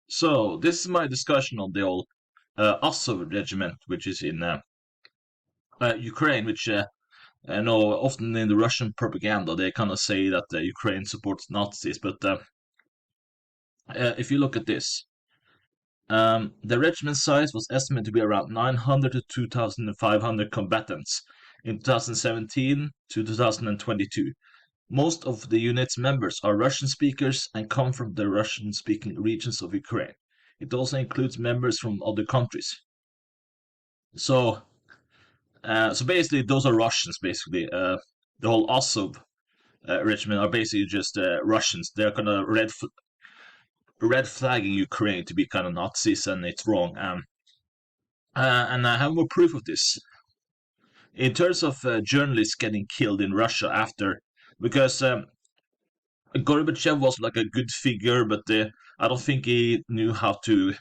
So this is my discussion on the old Azov regiment, which is in Ukraine. Which I know often in the Russian propaganda they kind of say that Ukraine supports Nazis, but if you look at this, the regiment size was estimated to be around 900 to 2,500 combatants in 2017 to 2022. Most of the unit's members are Russian speakers and come from the Russian-speaking regions of Ukraine. It also includes members from other countries. So, so basically, those are Russians. Basically, the whole Azov regiment are basically just Russians. They're kind of red flagging Ukraine to be kind of Nazis, and it's wrong. And I have more proof of this in terms of journalists getting killed in Russia after, because Gorbachev was like a good figure, but I don't think he knew how to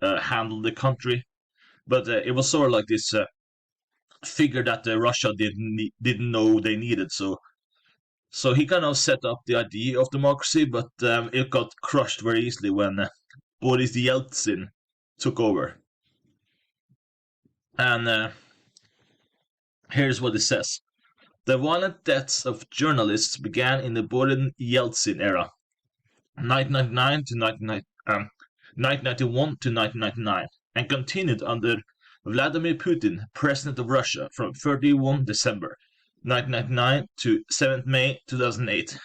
handle the country. But it was sort of like this figure that Russia didn't know they needed. So he kind of set up the idea of democracy, but it got crushed very easily when Boris Yeltsin took over. And here's what it says. The violent deaths of journalists began in the Boris Yeltsin era, 1999 to 1991 to 1999, and continued under Vladimir Putin, President of Russia, from 31 December 1999 to 7th May 2008.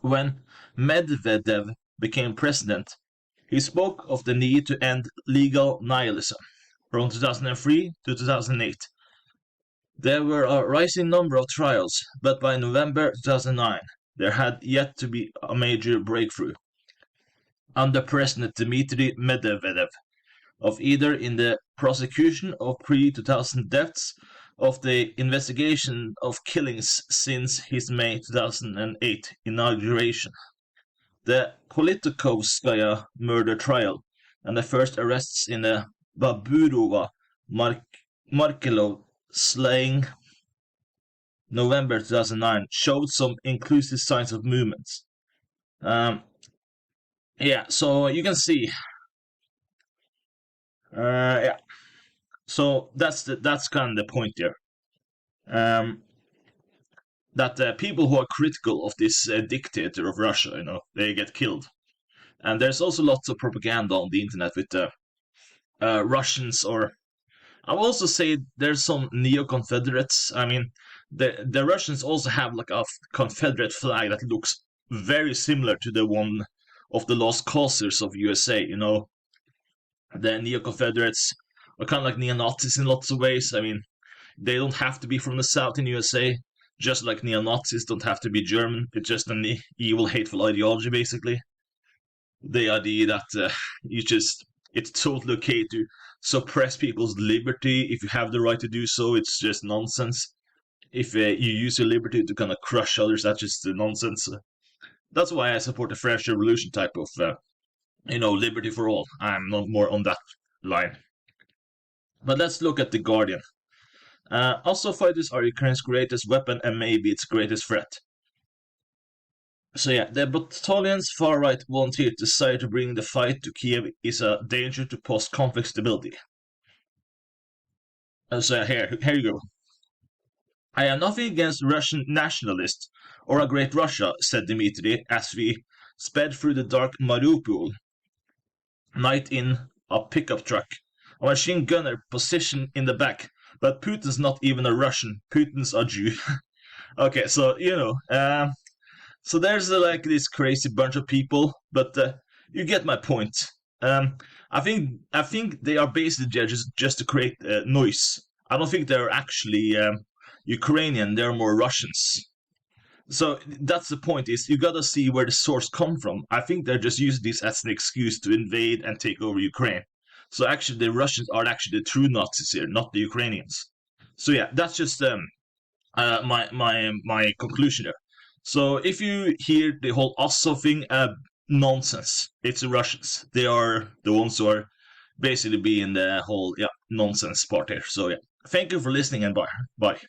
When Medvedev became president, he spoke of the need to end legal nihilism. From 2003 to 2008, there were a rising number of trials, but by November 2009, there had yet to be a major breakthrough. Under President Dmitry Medvedev, of either in the prosecution of pre-2000 deaths of the investigation of killings since his May 2008 inauguration, the Politkovskaya murder trial, and the first arrests in the Baburova Markelov slaying November 2009 showed some inclusive signs of movements. Yeah, so you can see. Yeah. So that's kind of the point there. That people who are critical of this dictator of Russia, they get killed. And there's also lots of propaganda on the internet with Russians, or I will also say there's some neo-Confederates. I mean, the Russians also have like a Confederate flag that looks very similar to the one of the Lost Causers of USA. The neo-Confederates are kind of like neo-Nazis in lots of ways. I mean, they don't have to be from the South in USA, just like neo-Nazis don't have to be German. It's just an evil, hateful ideology, basically. The idea that it's totally okay to suppress people's liberty if you have the right to do so. It's just nonsense. If you use your liberty to kind of crush others, that's just nonsense. That's why I support the French Revolution type of liberty for all. I'm not more on that line. But let's look at The Guardian. Also, fighters are Ukraine's greatest weapon and maybe its greatest threat. So yeah, the battalion's far-right volunteer desire to bring the fight to Kiev is a danger to post-conflict stability. So here you go. I have nothing against Russian nationalists or a great Russia, said Dmitry as we sped through the dark Mariupol night in a pickup truck, a machine gunner positioned in the back. But Putin's not even a Russian. Putin's a Jew. Okay, so so there's like this crazy bunch of people, but you get my point. I think they are basically there just to create noise. I don't think they're actually Ukrainian. They're more Russians. So that's the point. Is you gotta see where the source come from. I think they're just using this as an excuse to invade and take over Ukraine. So actually, the Russians are actually the true Nazis here, not the Ukrainians. So yeah, that's just my conclusion there. So if you hear the whole Azov thing, nonsense. It's the Russians. They are the ones who are basically being the whole nonsense part here. So yeah, thank you for listening and bye.